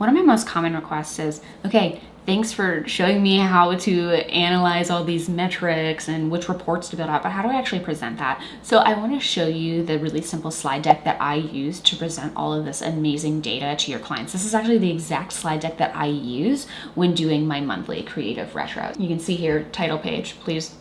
One of my most common requests is, okay, thanks for showing me how to analyze all these metrics and which reports to build out, but how do I actually present that? So I want to show you the really simple slide deck that I use to present all of this amazing data to your clients. This is actually the exact slide deck that I use when doing my monthly creative retro. You can see here, title page, please,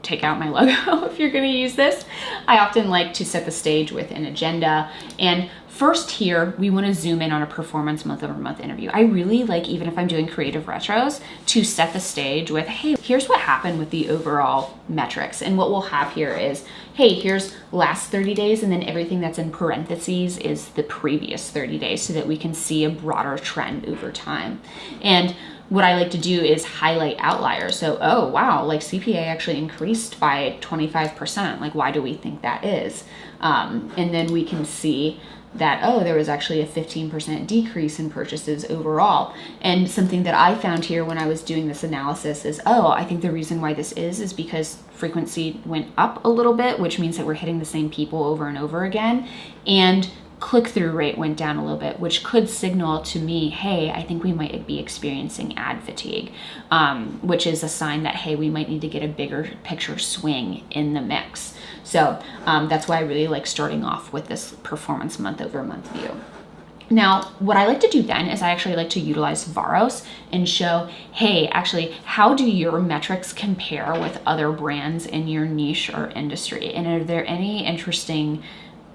take out my logo if you're going to use this. I often like to set the stage with an agenda. And first here, we want to zoom in on a performance month-over-month interview. I really like, even if I'm doing creative retros, to set the stage with, hey, here's what happened with the overall metrics. And what we'll have here is, hey, here's last 30 days, and then everything that's in parentheses is the previous 30 days so that we can see a broader trend over time. And what I like to do is highlight outliers. So, oh, wow, like CPA actually increased by 25%. Like, why do we think that is? And then we can see that, oh, there was actually a 15% decrease in purchases overall. And something that I found here when I was doing this analysis is, oh, I think the reason why this is because frequency went up a little bit, which means that we're hitting the same people over and over again. And click-through rate went down a little bit, which could signal to me, hey, I think we might be experiencing ad fatigue, which is a sign that, hey, we might need to get a bigger picture swing in the mix. So that's why I really like starting off with this performance month-over-month view. Now, what I like to do then is I actually like to utilize Varos and show, hey, actually, how do your metrics compare with other brands in your niche or industry? And are there any interesting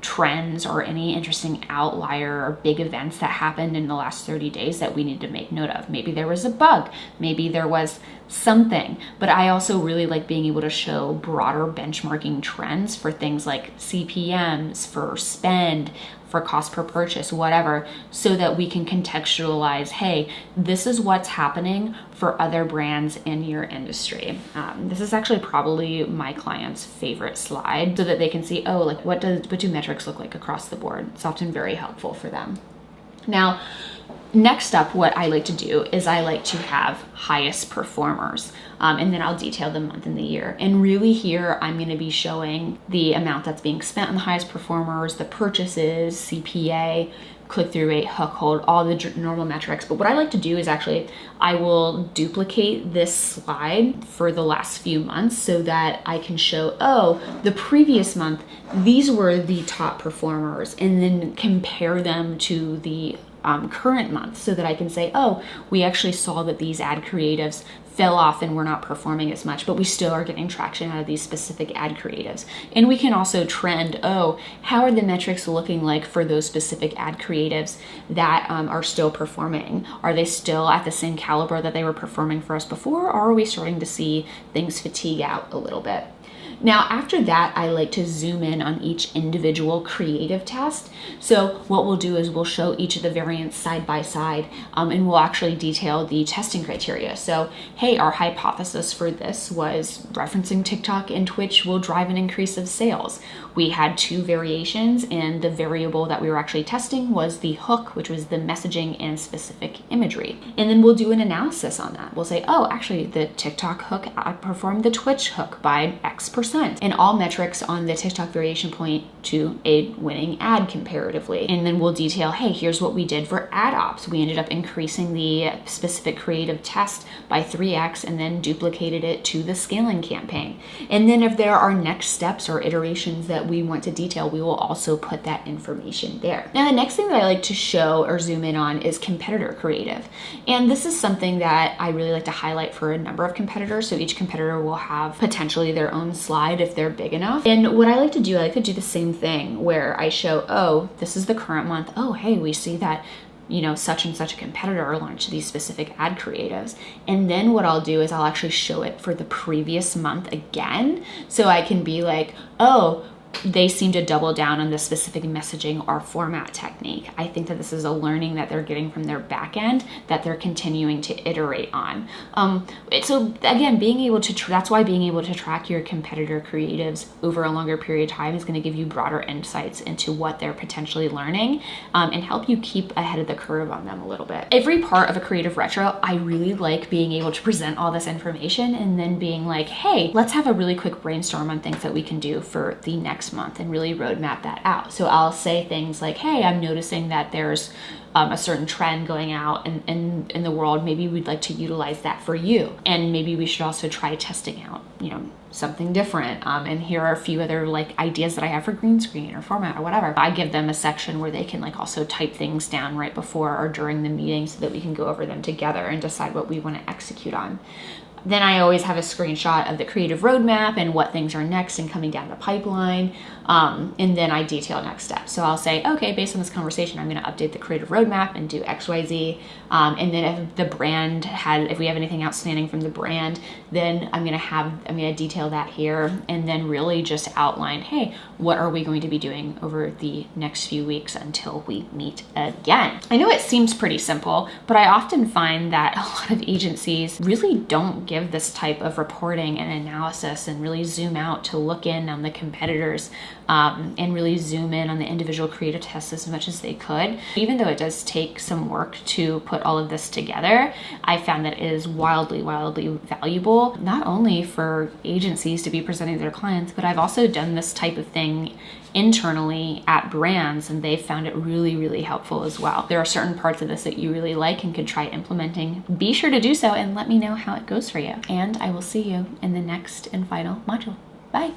trends or any interesting outlier or big events that happened in the last 30 days that we need to make note of? Maybe there was a bug, maybe there was something, but I also really like being able to show broader benchmarking trends for things like CPMs, for spend, for cost per purchase, whatever, so that we can contextualize, hey, this is what's happening for other brands in your industry. This is actually probably my client's favorite slide so that they can see, oh, like what do metrics look like across the board? It's often very helpful for them. Now, next up, what I like to do is I like to have highest performers, and then I'll detail the month and the year. And really here, I'm going to be showing the amount that's being spent on the highest performers, the purchases, CPA, click-through rate, hook hold, all the normal metrics. But what I like to do is actually, I will duplicate this slide for the last few months so that I can show, oh, the previous month, these were the top performers, and then compare them to the current month so that I can say, oh, we actually saw that these ad creatives fell off and we're not performing as much, but we still are getting traction out of these specific ad creatives. And we can also trend, oh, how are the metrics looking like for those specific ad creatives that are still performing? Are they still at the same caliber that they were performing for us before, or are we starting to see things fatigue out a little bit? Now, after that, I like to zoom in on each individual creative test. So what we'll do is we'll show each of the variants side by side, and we'll actually detail the testing criteria. So, hey, our hypothesis for this was referencing TikTok and Twitch will drive an increase of sales. We had two variations, and the variable that we were actually testing was the hook, which was the messaging and specific imagery. And then we'll do an analysis on that. We'll say, oh, actually, the TikTok hook outperformed the Twitch hook by X%. And all metrics on the TikTok variation point to a winning ad comparatively. And then we'll detail, hey, here's what we did for ad ops. We ended up increasing the specific creative test by 3x and then duplicated it to the scaling campaign. And then if there are next steps or iterations that we want to detail, we will also put that information there. Now, the next thing that I like to show or zoom in on is competitor creative. And this is something that I really like to highlight for a number of competitors. So each competitor will have potentially their own slide if they're big enough. And what I like to do the same thing where I show, oh, this is the current month. Oh, hey, we see that, such and such a competitor launched these specific ad creatives. And then what I'll do is I'll actually show it for the previous month again. So I can be like, oh, they seem to double down on this specific messaging or format technique. I think that this is a learning that they're getting from their back end that they're continuing to iterate on. So again, that's why being able to track your competitor creatives over a longer period of time is going to give you broader insights into what they're potentially learning, and help you keep ahead of the curve on them a little bit. Every part of a creative retro, I really like being able to present all this information and then being like, hey, let's have a really quick brainstorm on things that we can do for the next next month and really roadmap that out. So I'll say things like, hey, I'm noticing that there's a certain trend going out in the world. Maybe we'd like to utilize that for you. And maybe we should also try testing out, something different. And here are a few other like ideas that I have for green screen or format or whatever. I give them a section where they can like also type things down right before or during the meeting so that we can go over them together and decide what we want to execute on. Then I always have a screenshot of the creative roadmap and what things are next and coming down the pipeline. And then I detail next steps. So I'll say, okay, based on this conversation, I'm going to update the creative roadmap and do X, Y, Z. And then if we have anything outstanding from the brand, then I'm going to detail that here and then really just outline, hey, what are we going to be doing over the next few weeks until we meet again? I know it seems pretty simple, but I often find that a lot of agencies really don't give this type of reporting and analysis and really zoom out to look in on the competitors and really zoom in on the individual creative tests as much as they could. Even though it does take some work to put all of this together, I found that it is wildly, wildly valuable, not only for agencies to be presenting to their clients, but I've also done this type of thing internally at brands and they found it really, really helpful as well. There are certain parts of this that you really like and could try implementing. Be sure to do so and let me know how it goes for you. And I will see you in the next and final module. Bye.